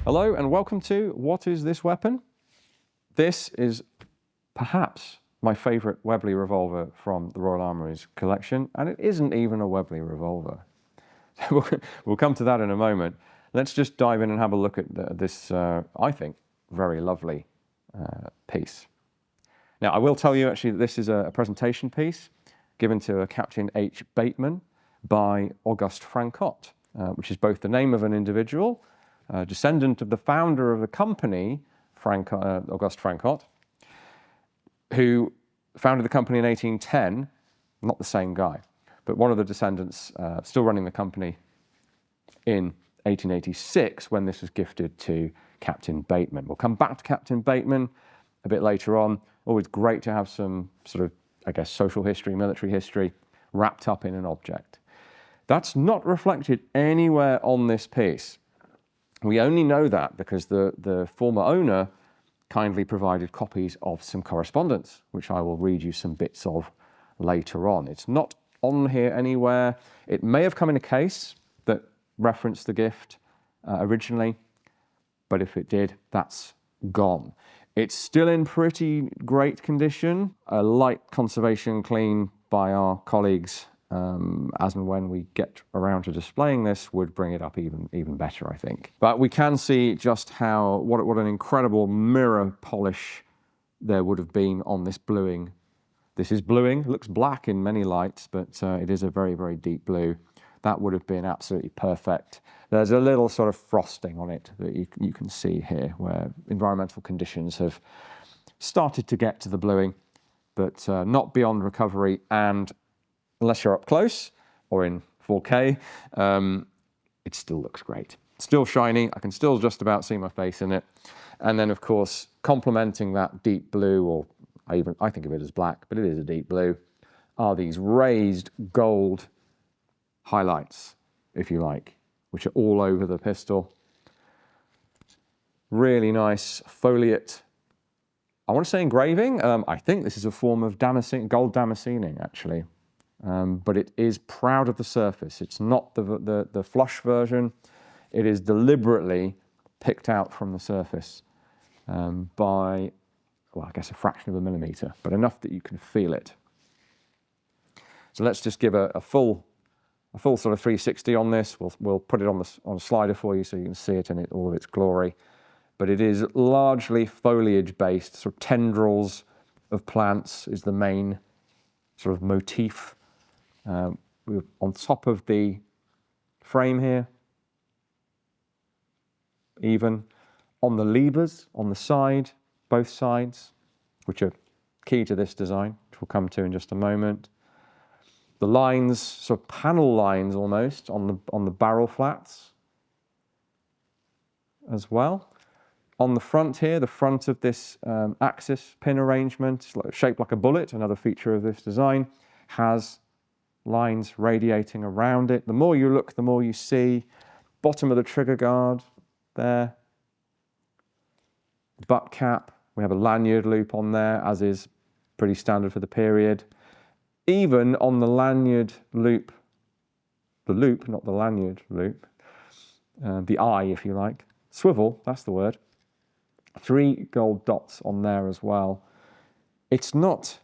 Hello and welcome to What is this weapon? This is perhaps my favourite Webley revolver from the Royal Armouries collection, and it isn't even a Webley revolver. We'll come to that in a moment. Let's just dive in and have a look at this, I think, very lovely piece. Now, I will tell you actually that this is a presentation piece given to a Captain H. Bateman by Auguste Francotte, which is both the name of an individual, descendant of the founder of the company, Auguste Francotte, who founded the company in 1810, not the same guy, but one of the descendants still running the company in 1886 when this was gifted to Captain Bateman. We'll come back to Captain Bateman a bit later on. Always great to have some sort of, I guess, social history, military history wrapped up in an object. That's not reflected anywhere on this piece. We only know that because the former owner kindly provided copies of some correspondence, which I will read you some bits of later on. It's not on here anywhere. It may have come in a case that referenced the gift originally, but if it did, that's gone. It's still in pretty great condition. A light conservation clean by our colleagues as and when we get around to displaying this would bring it up even better, I think. But we can see just what an incredible mirror polish there would have been on this bluing. This is bluing, it looks black in many lights, but it is a very, very deep blue. That would have been absolutely perfect. There's a little sort of frosting on it that you can see here where environmental conditions have started to get to the bluing, but not beyond recovery, and unless you're up close or in 4K, it still looks great. Still shiny, I can still just about see my face in it. And then of course, complementing that deep blue, or I think of it as black, but it is a deep blue, are these raised gold highlights, if you like, which are all over the pistol. Really nice foliate. I want to say engraving. I think this is a form of gold damascening, actually. But it is proud of the surface. It's not the flush version. It is deliberately picked out from the surface by, well, I guess a fraction of a millimeter, but enough that you can feel it. So let's just give a full sort of 360 on this. We'll put it on a slider for you so you can see it in all of its glory. But it is largely foliage based, sort of tendrils of plants is the main sort of motif. We're on top of the frame here, even on the levers on the side, both sides, which are key to this design, which we'll come to in just a moment. The lines, sort of panel lines almost, on the barrel flats as well. On the front here, the front of this axis pin arrangement, shaped like a bullet, another feature of this design, has lines radiating around it. The more you look, the more you see. Bottom of the trigger guard there. Butt cap, we have a lanyard loop on there, as is pretty standard for the period. Even on the lanyard loop, the loop, not the lanyard loop, the eye, if you like, swivel, that's the word. 3 gold dots on there as well. It's not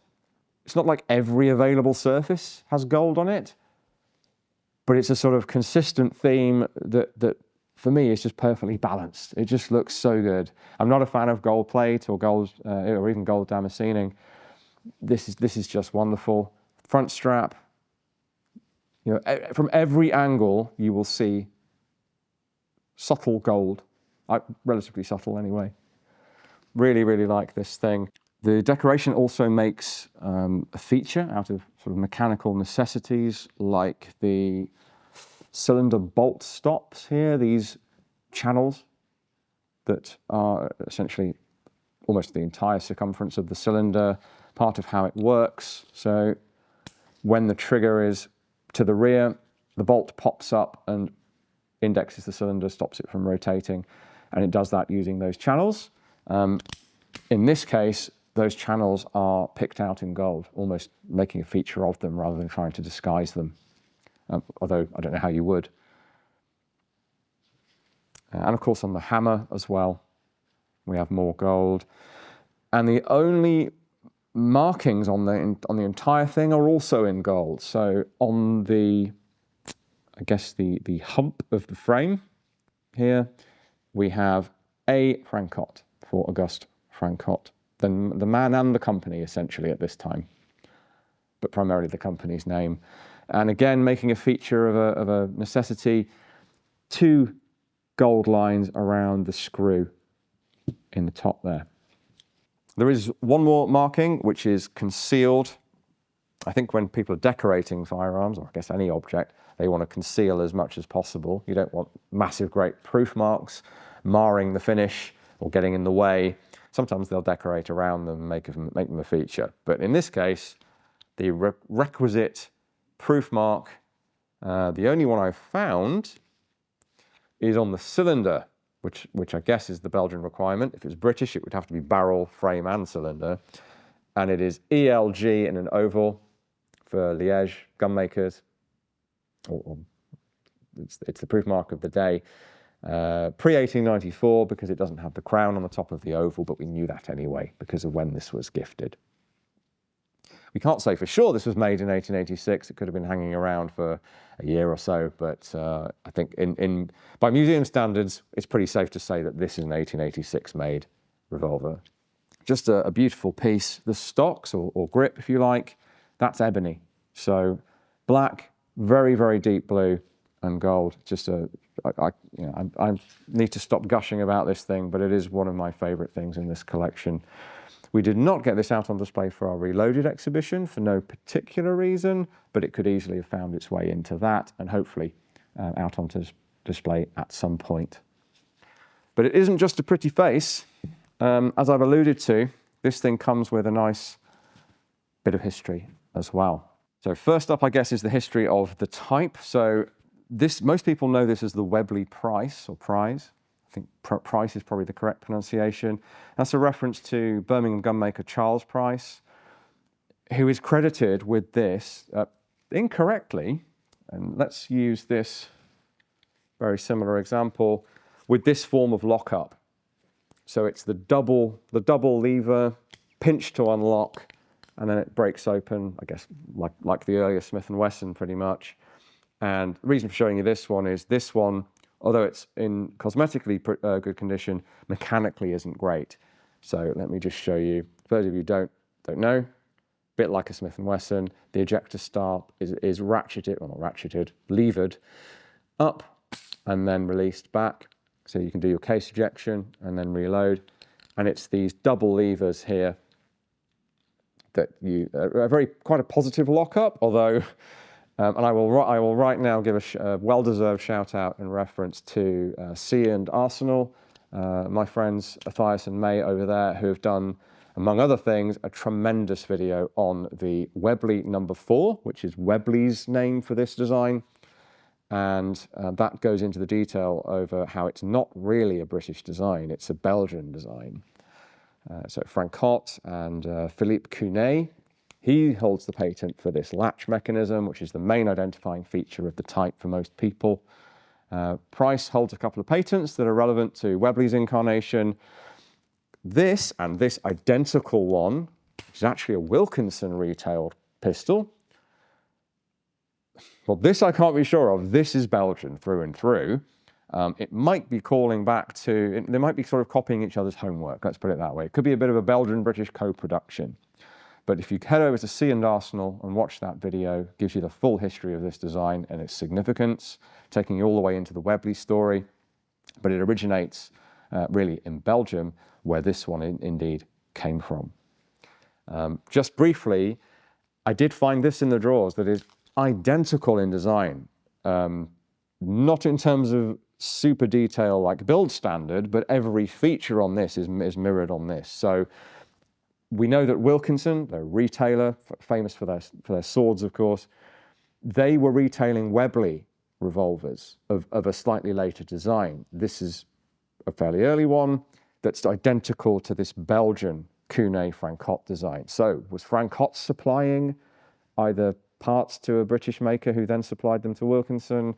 like every available surface has gold on it, but it's a sort of consistent theme that for me is just perfectly balanced. It just looks so good. I'm not a fan of gold plate or gold or even gold damascening. This is just wonderful. Front strap, you know, from every angle you will see subtle gold, relatively subtle anyway. Really, really like this thing. The decoration also makes a feature out of sort of mechanical necessities, like the cylinder bolt stops here, these channels that are essentially almost the entire circumference of the cylinder, part of how it works. So when the trigger is to the rear, the bolt pops up and indexes the cylinder, stops it from rotating, and it does that using those channels. In this case, those channels are picked out in gold, almost making a feature of them rather than trying to disguise them, although I don't know how you would. And of course on the hammer as well, we have more gold. And the only markings on the entire thing are also in gold. So on the, I guess the hump of the frame here, we have A. Francotte for Auguste Francotte, the man and the company essentially at this time, but primarily the company's name. And again, making a feature of a necessity, 2 gold lines around the screw in the top there. There is one more marking, which is concealed. I think when people are decorating firearms, or I guess any object, they want to conceal as much as possible. You don't want massive, great proof marks marring the finish or getting in the way. Sometimes they'll decorate around them and make them a feature. But in this case, the requisite proof mark, the only one I've found is on the cylinder, which I guess is the Belgian requirement. If it was British, it would have to be barrel, frame, and cylinder. And it is ELG in an oval for Liège gun makers. It's the proof mark of the day. Pre-1894, because it doesn't have the crown on the top of the oval, but we knew that anyway because of when this was gifted. We can't say for sure this was made in 1886. It could have been hanging around for a year or so, but I think by museum standards, it's pretty safe to say that this is an 1886 made revolver. Just a beautiful piece. The stocks, or grip if you like, that's ebony. So black, very, very deep blue, and gold. Just I need to stop gushing about this thing, but it is one of my favorite things in this collection. We did not get this out on display for our Reloaded exhibition for no particular reason, but it could easily have found its way into that and hopefully out on display at some point. But it isn't just a pretty face. As I've alluded to, this thing comes with a nice bit of history as well. So first up, I guess, is the history of the type. So most people know this as the Webley Price or Prize. I think Price is probably the correct pronunciation. That's a reference to Birmingham gunmaker Charles Price, who is credited with this incorrectly. And let's use this very similar example with this form of lockup. So it's the double lever, pinch to unlock, and then it breaks open, I guess, like the earlier Smith & Wesson pretty much. And the reason for showing you this one is this one, although it's in cosmetically good condition, mechanically isn't great. So let me just show you. For those of you who don't know, a bit like a Smith & Wesson, the ejector stop is ratcheted, well not ratcheted, levered up and then released back. So you can do your case ejection and then reload. And it's these double levers here that are quite a positive lockup, although and I will right now give a well-deserved shout-out in reference to C and Arsenal, my friends Matthias and May over there, who have done, among other things, a tremendous video on the Webley No. 4, which is Webley's name for this design. And that goes into the detail over how it's not really a British design, it's a Belgian design. So Francotte and Philippe Cunet, he holds the patent for this latch mechanism, which is the main identifying feature of the type for most people. Price holds a couple of patents that are relevant to Webley's incarnation. This and this identical one, which is actually a Wilkinson retailed pistol. Well, this I can't be sure of. This is Belgian through and through. It might be calling back to, they might be sort of copying each other's homework, let's put it that way. It could be a bit of a Belgian-British co-production. But if you head over to C and Arsenal and watch that video, it gives you the full history of this design and its significance, taking you all the way into the Webley story. But it originates really in Belgium, where this one indeed came from. Just briefly, I did find this in the drawers that is identical in design, not in terms of super detail like build standard, but every feature on this is mirrored on this. So we know that Wilkinson, they're a retailer, famous for their swords, of course, they were retailing Webley revolvers of a slightly later design. This is a fairly early one that's identical to this Belgian Cunet Francotte design. So was Francotte supplying either parts to a British maker who then supplied them to Wilkinson?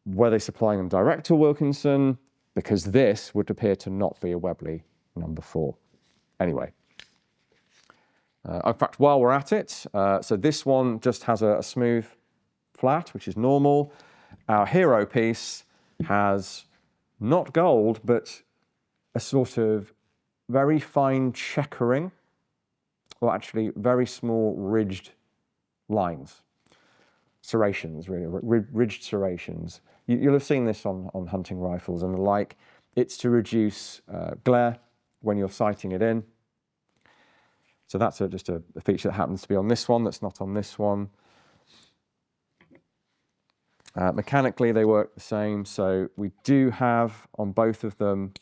Were they supplying them direct to Wilkinson? Because this would appear to not be a Webley number 4. Anyway. In fact, while we're at it, so this one just has a smooth flat, which is normal. Our hero piece has not gold, but a sort of very fine checkering, or actually very small ridged lines. Serrations, really, ridged serrations. You'll have seen this on hunting rifles and the like. It's to reduce glare when you're sighting it in. So that's just a feature that happens to be on this one that's not on this one. Mechanically, they work the same. So we do have on both of them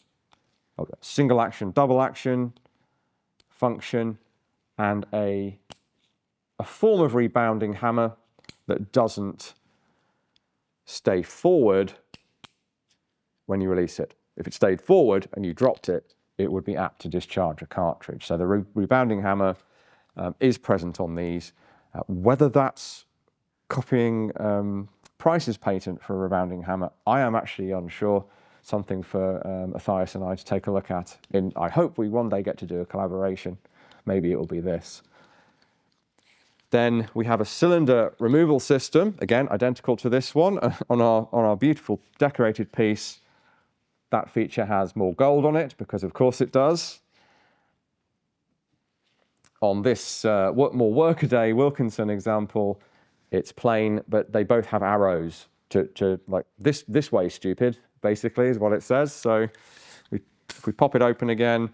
single action, double action function, and a form of rebounding hammer that doesn't stay forward when you release it. If it stayed forward and you dropped it, it would be apt to discharge a cartridge. So the rebounding hammer is present on these. Whether that's copying Price's patent for a rebounding hammer, I am actually unsure. Something for Matthias and I to take a look at. I hope we one day get to do a collaboration. Maybe it will be this. Then we have a cylinder removal system, again, identical to this one. On our beautiful decorated piece, that feature has more gold on it, because of course it does. On this more workaday Wilkinson example, it's plain, but they both have arrows to like, this way, stupid, basically, is what it says. So if we pop it open again,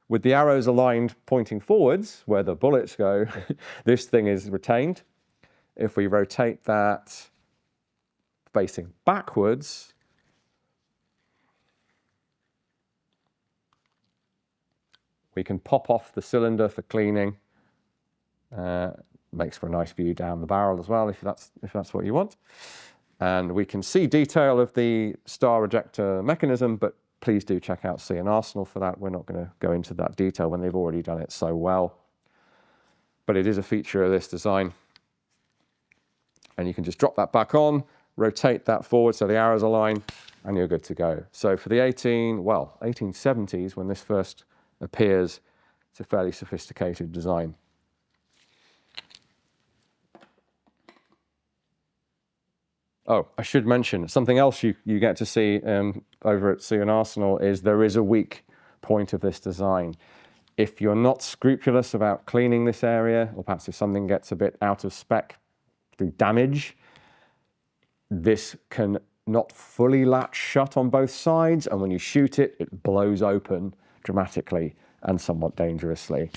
with the arrows aligned pointing forwards, where the bullets go, this thing is retained. If we rotate that facing backwards, we can pop off the cylinder for cleaning. Makes for a nice view down the barrel as well, if that's what you want. And we can see detail of the star ejector mechanism, but please do check out C and Arsenal for that. We're not going to go into that detail when they've already done it so well. But it is a feature of this design. And you can just drop that back on, rotate that forward so the arrows align, and you're good to go. So for the 1870s, when this first appears, it's a fairly sophisticated design. Oh, I should mention, something else you get to see over at C and Arsenal is there is a weak point of this design. If you're not scrupulous about cleaning this area, or perhaps if something gets a bit out of spec through damage, this can not fully latch shut on both sides, and when you shoot it, it blows open dramatically and somewhat dangerously.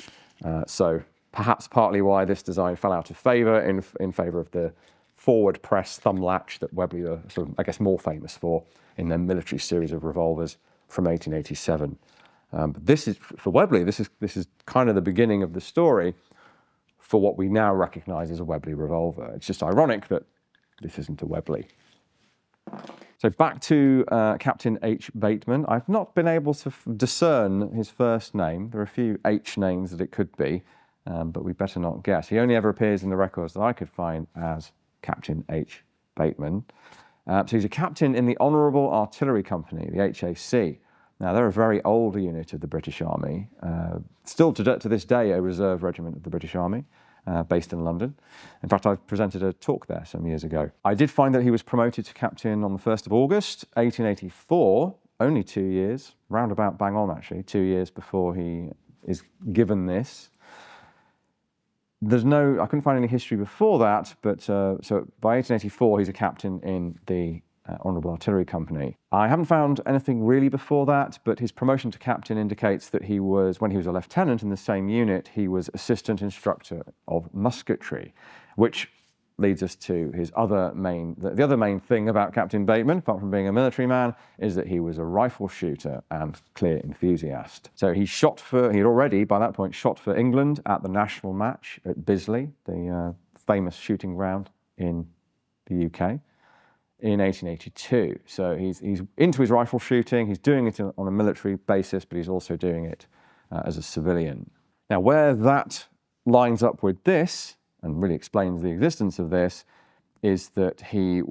So perhaps partly why this design fell out of favour in favour of the forward press thumb latch that Webley are sort of, I guess, more famous for in their military series of revolvers from 1887. But this is, for Webley, this is kind of the beginning of the story for what we now recognise as a Webley revolver. It's just ironic that this isn't a Webley. So back to Captain H. Bateman. I've not been able to discern his first name. There are a few H names that it could be, but we better not guess. He only ever appears in the records that I could find as Captain H. Bateman. So he's a captain in the Honourable Artillery Company, the HAC. Now, they're a very old unit of the British Army, still to this day a reserve regiment of the British Army, based in London. In fact, I presented a talk there some years ago. I did find that he was promoted to captain on the 1st of August, 1884, only 2 years, roundabout bang on actually, 2 years before he is given this. I couldn't find any history before that, but so by 1884, he's a captain in the Honourable Artillery Company. I haven't found anything really before that, but his promotion to captain indicates that he was, when he was a lieutenant in the same unit, he was assistant instructor of musketry, which leads us to his other the other main thing about Captain Bateman, apart from being a military man, is that he was a rifle shooter and clear enthusiast. So he had already, by that point, shot for England at the national match at Bisley, the famous shooting ground in the UK, in 1882. So he's into his rifle shooting, he's doing it on a military basis, but he's also doing it as a civilian. Now, where that lines up with this, and really explains the existence of this, is that he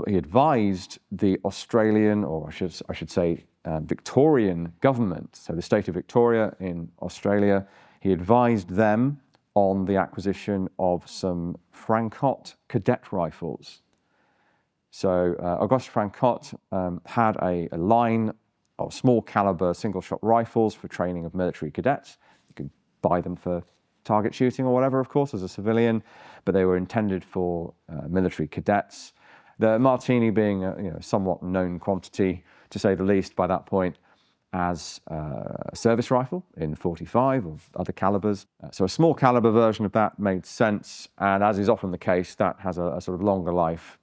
advised the Australian, or I should say Victorian government, so the state of Victoria in Australia, he advised them on the acquisition of some Francotte cadet rifles. So Auguste Francotte had a line of small caliber single shot rifles for training of military cadets. You could buy them for target shooting or whatever, of course, as a civilian, but they were intended for military cadets. The Martini being a somewhat known quantity, to say the least, by that point, as a service rifle in 45 or other calibers. So a small caliber version of that made sense, and as is often the case, that has a sort of longer life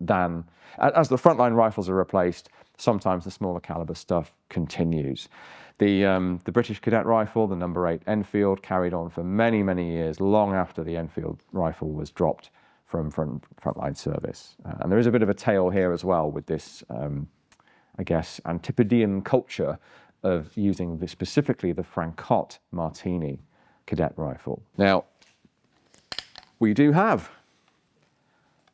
than, as the frontline rifles are replaced, sometimes the smaller caliber stuff continues. The British cadet rifle, the number 8 Enfield, carried on for many, many years, long after the Enfield rifle was dropped from frontline service. And there is a bit of a tale here as well with this, I guess, Antipodean culture of using specifically the Francotte Martini cadet rifle. Now, we do have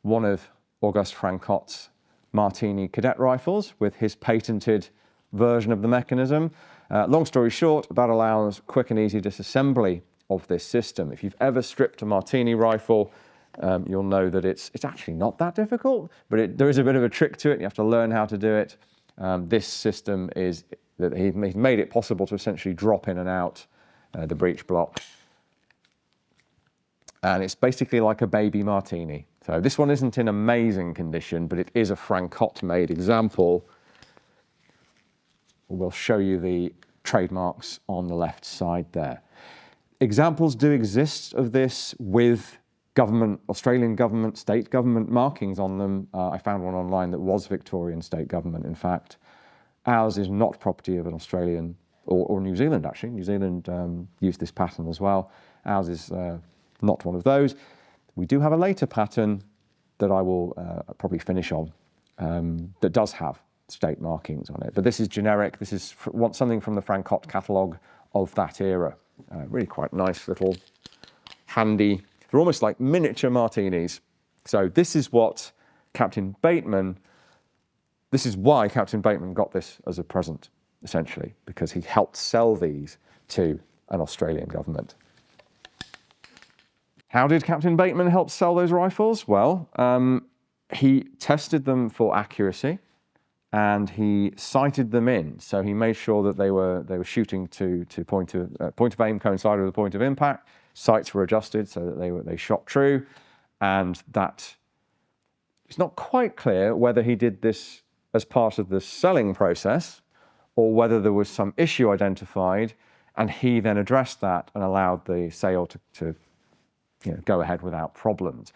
one of Auguste Francotte's Martini cadet rifles with his patented version of the mechanism. Long story short, that allows quick and easy disassembly of this system. If you've ever stripped a Martini rifle, you'll know that it's actually not that difficult, but there is a bit of a trick to it. You have to learn how to do it. This system is that he's made it possible to essentially drop in and out the breech block. And it's basically like a baby Martini. So this one isn't in amazing condition, but it is a Francotte-made example. We'll show you the trademarks on the left side there. Examples do exist of this with government, Australian government, state government markings on them. I found one online that was Victorian state government, in fact. Ours is not property of an Australian, or New Zealand actually. New Zealand used this pattern as well. Ours is not one of those. We do have a later pattern that I will probably finish on that does have state markings on it. But this is generic. This is something from the Francotte catalogue of that era. Really quite nice little handy. They're almost like miniature martinis. So this is what Captain Bateman, this is why Captain Bateman got this as a present, essentially, because he helped sell these to an Australian government. How did Captain Bateman help sell those rifles? Well, he tested them for accuracy and he sighted them in. So he made sure that they were shooting to point of aim coincided with the point of impact. Sights were adjusted so that they shot true, and that it's not quite clear whether he did this as part of the selling process or whether there was some issue identified and he then addressed that and allowed the sale to go ahead without problems.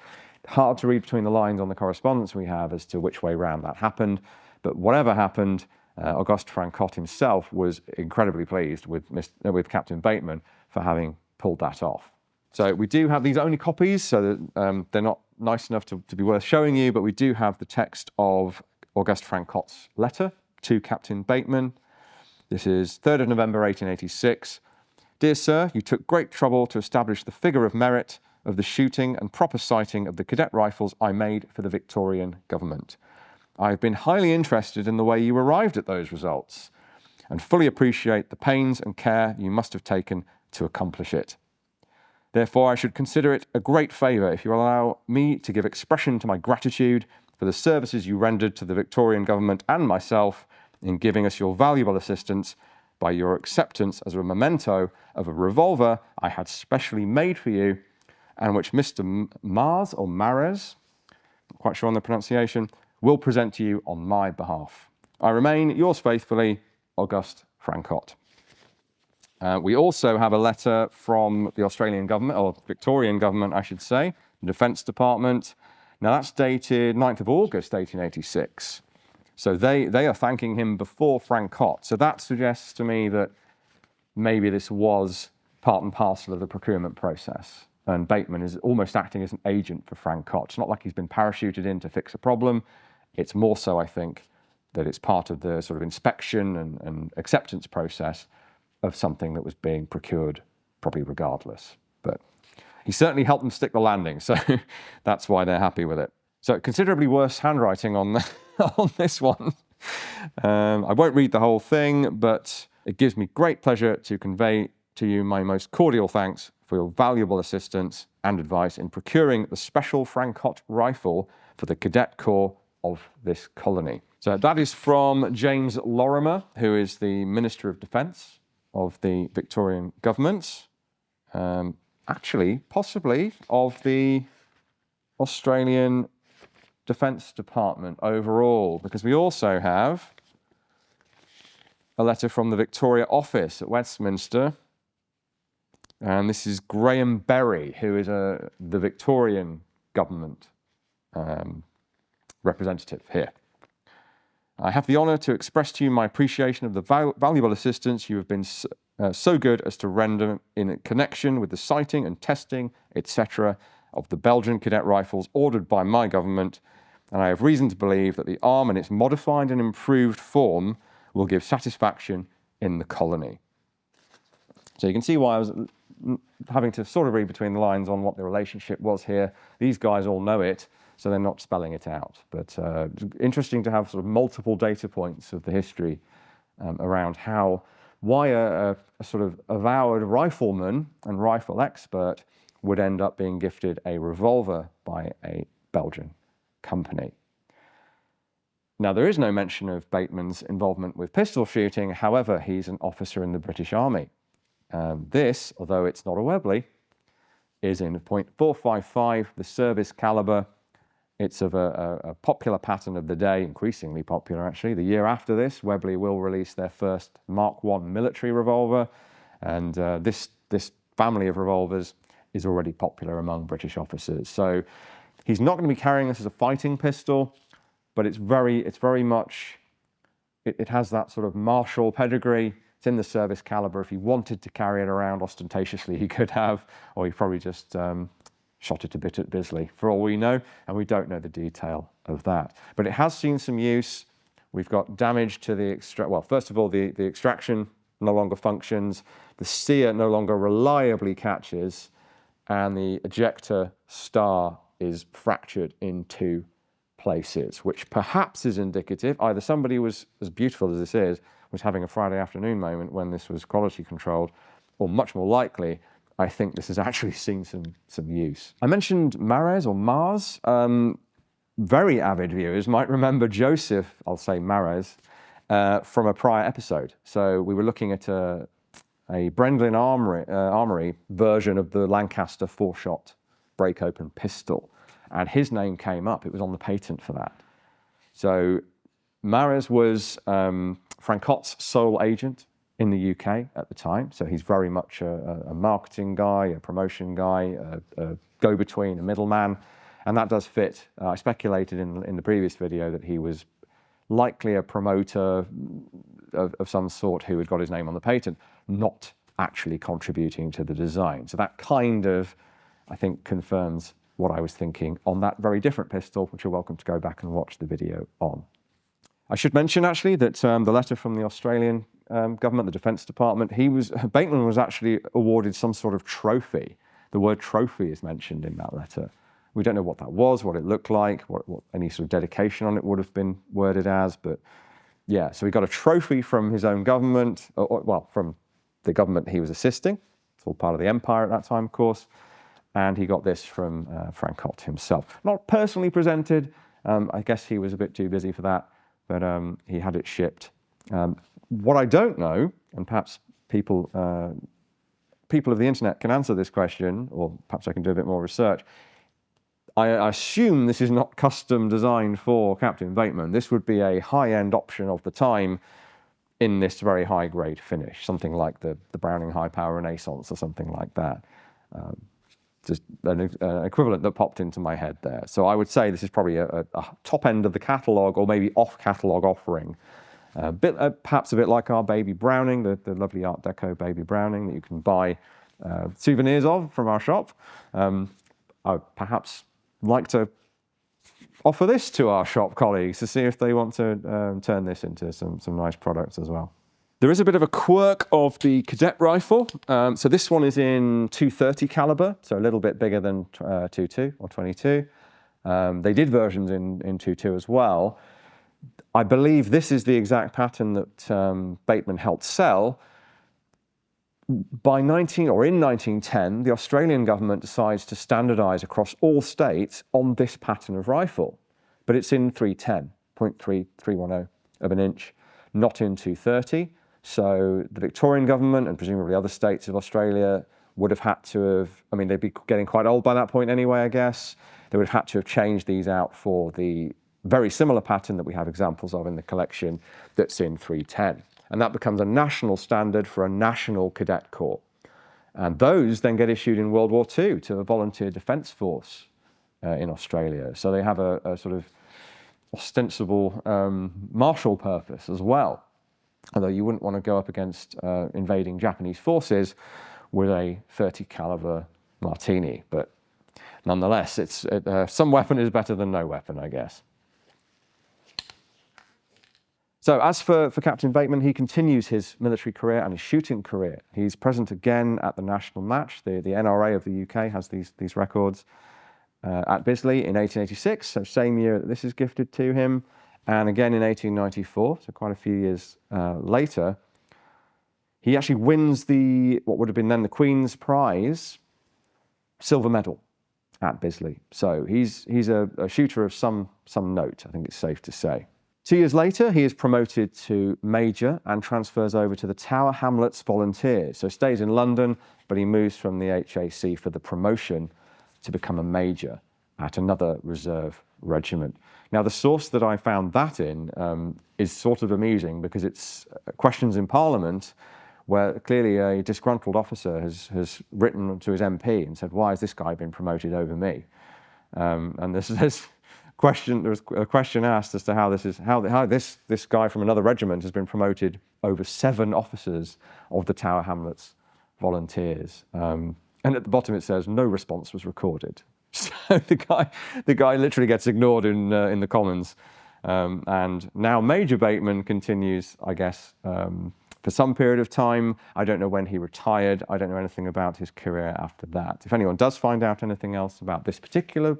Hard to read between the lines on the correspondence we have as to which way round that happened, but whatever happened, Auguste Francotte himself was incredibly pleased with Captain Bateman for having pulled that off. So we do have these only copies, so that they're not nice enough to be worth showing you, but we do have the text of Auguste Francotte's letter to Captain Bateman. This is 3rd of November 1886. Dear Sir, you took great trouble to establish the figure of merit of the shooting and proper sighting of the cadet rifles I made for the Victorian government. I have been highly interested in the way you arrived at those results and fully appreciate the pains and care you must have taken to accomplish it. Therefore, I should consider it a great favour if you allow me to give expression to my gratitude for the services you rendered to the Victorian government and myself in giving us your valuable assistance by your acceptance as a memento of a revolver I had specially made for you and which Mr. Mars, or Mares, not quite sure on the pronunciation, will present to you on my behalf. I remain, yours faithfully, Auguste Francotte. We also have a letter from the Australian government, or Victorian government, I should say, the Defence Department. Now that's dated 9th of August, 1886. So they are thanking him before Francotte. So that suggests to me that maybe this was part and parcel of the procurement process. And Bateman is almost acting as an agent for Francotte. It's not like he's been parachuted in to fix a problem. It's more so, I think, that it's part of the sort of inspection and acceptance process of something that was being procured, probably regardless. But he certainly helped them stick the landing, so that's why they're happy with it. So considerably worse handwriting on, on this one. I won't read the whole thing, but it gives me great pleasure to convey to you my most cordial thanks for your valuable assistance and advice in procuring the special Francotte rifle for the cadet corps of this colony. So that is from James Lorimer, who is the Minister of Defence of the Victorian government. Actually, possibly of the Australian Defence Department overall, because we also have a letter from the Victoria Office at Westminster, and this is Graham Berry, who is the Victorian government representative here. I have the honour to express to you my appreciation of the valuable assistance you have been so good as to render in connection with the sighting and testing, etc., of the Belgian cadet rifles ordered by my government, and I have reason to believe that the arm in its modified and improved form will give satisfaction in the colony. So you can see why I was having to sort of read between the lines on what the relationship was here. These guys all know it, so they're not spelling it out. But interesting to have sort of multiple data points of the history around why a sort of avowed rifleman and rifle expert would end up being gifted a revolver by a Belgian company. Now, there is no mention of Bateman's involvement with pistol shooting. However, he's an officer in the British Army. This, although it's not a Webley, is in .455, the service caliber. It's of a popular pattern of the day, increasingly popular actually. The year after this, Webley will release their first Mark I military revolver, and this family of revolvers is already popular among British officers. So he's not going to be carrying this as a fighting pistol, but it has that sort of martial pedigree. It's in the service caliber. If he wanted to carry it around ostentatiously, he could have, or he probably just shot it a bit at Bisley, for all we know, and we don't know the detail of that. But it has seen some use. We've got damage to the first of all, the extraction no longer functions, the sear no longer reliably catches, and the ejector star is fractured in 2 places, which perhaps is indicative either somebody was, as beautiful as this is, was having a Friday afternoon moment when this was quality controlled, or much more likely, I think this has actually seen some use. I mentioned Mares or Mars. Very avid viewers might remember Joseph, I'll say Mares, from a prior episode. So we were looking at a Belgian Armoury version of the Lancaster 4-shot break-open pistol, and his name came up. It was on the patent for that. So Mares was Francotte's sole agent in the UK at the time, so he's very much a marketing guy, a promotion guy, a go-between, a middleman, and that does fit. I speculated in the previous video that he was likely a promoter of some sort who had got his name on the patent, not actually contributing to the design. So that kind of, I think, confirms what I was thinking on that very different pistol, which you're welcome to go back and watch the video on. I should mention actually that the letter from the Australian government, the Defence Department, Bateman was actually awarded some sort of trophy. The word trophy is mentioned in that letter. We don't know what that was, what it looked like, what any sort of dedication on it would have been worded as, but yeah, so he got a trophy from his own government, from the government he was assisting. It's all part of the empire at that time, of course, and he got this from Francotte himself. Not personally presented, I guess he was a bit too busy for that, but he had it shipped. What I don't know, and perhaps people of the internet can answer this question, or perhaps I can do a bit more research. I assume this is not custom designed for Captain Bateman. This would be a high-end option of the time in this very high-grade finish, something like the Browning High Power Renaissance or something like that. Just an equivalent that popped into my head there. So I would say this is probably a top end of the catalogue, or maybe off-catalogue offering. Perhaps a bit like our baby Browning, the lovely Art Deco baby Browning that you can buy souvenirs of from our shop. I would perhaps like to offer this to our shop colleagues to see if they want to turn this into some nice products as well. There is a bit of a quirk of the cadet rifle. So this one is in .230 caliber, so a little bit bigger than .22 or 22. They did versions in 2.2 as well. I believe this is the exact pattern that Bateman helped sell. In 1910, the Australian government decides to standardise across all states on this pattern of rifle, but it's in 310, 0.3310 of an inch, not in 230. So the Victorian government and presumably other states of Australia would have had to have, I mean, they'd be getting quite old by that point anyway, I guess. They would have had to have changed these out for the very similar pattern that we have examples of in the collection that's in 310. And that becomes a national standard for a national cadet corps. And those then get issued in World War II to a volunteer defence force in Australia. So they have a sort of ostensible martial purpose as well. Although you wouldn't want to go up against invading Japanese forces with a 30 caliber Martini. But nonetheless, some weapon is better than no weapon, I guess. So as for Captain Bateman, he continues his military career and his shooting career. He's present again at the national match. The NRA of the UK has these records at Bisley in 1886, so same year that this is gifted to him, and again in 1894, so quite a few years later. He actually wins what would have been then the Queen's Prize silver medal at Bisley. So he's a shooter of some note, I think it's safe to say. 2 years later, he is promoted to Major and transfers over to the Tower Hamlets Volunteers. So stays in London, but he moves from the HAC for the promotion to become a Major at another reserve regiment. Now, the source that I found that in is sort of amusing because it's questions in Parliament where clearly a disgruntled officer has written to his MP and said, why has this guy been promoted over me? And there was a question asked as to how this guy from another regiment has been promoted over 7 officers of the Tower Hamlets Volunteers. And at the bottom it says, no response was recorded. So the guy literally gets ignored in the Commons. And now Major Bateman continues, I guess, for some period of time. I don't know when he retired. I don't know anything about his career after that. If anyone does find out anything else about this particular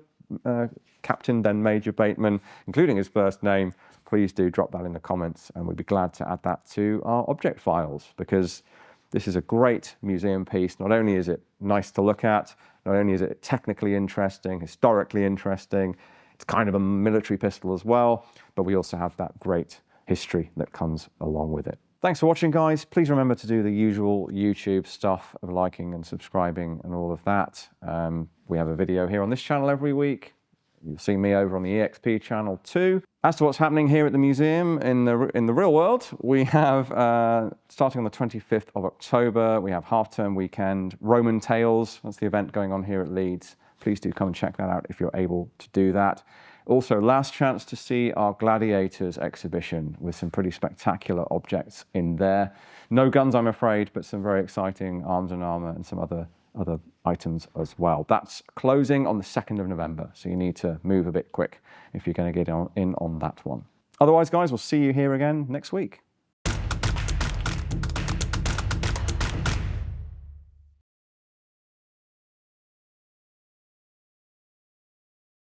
Captain, then Major Bateman, including his first name, please do drop that in the comments, and we'd be glad to add that to our object files, because this is a great museum piece. Not only is it nice to look at, not only is it technically interesting, historically interesting, it's kind of a military pistol as well, but we also have that great history that comes along with it. Thanks for watching, guys. Please remember to do the usual YouTube stuff of liking and subscribing and all of that. We have a video here on this channel every week. You'll see me over on the EXP channel too. As to what's happening here at the museum in the real world, we have, starting on the 25th of October, we have half-term weekend, Roman Tales. That's the event going on here at Leeds. Please do come and check that out if you're able to do that. Also, last chance to see our Gladiators exhibition with some pretty spectacular objects in there. No guns, I'm afraid, but some very exciting arms and armour and some other items as well. That's closing on the 2nd of November, so you need to move a bit quick if you're going to get in on that one. Otherwise, guys, we'll see you here again next week.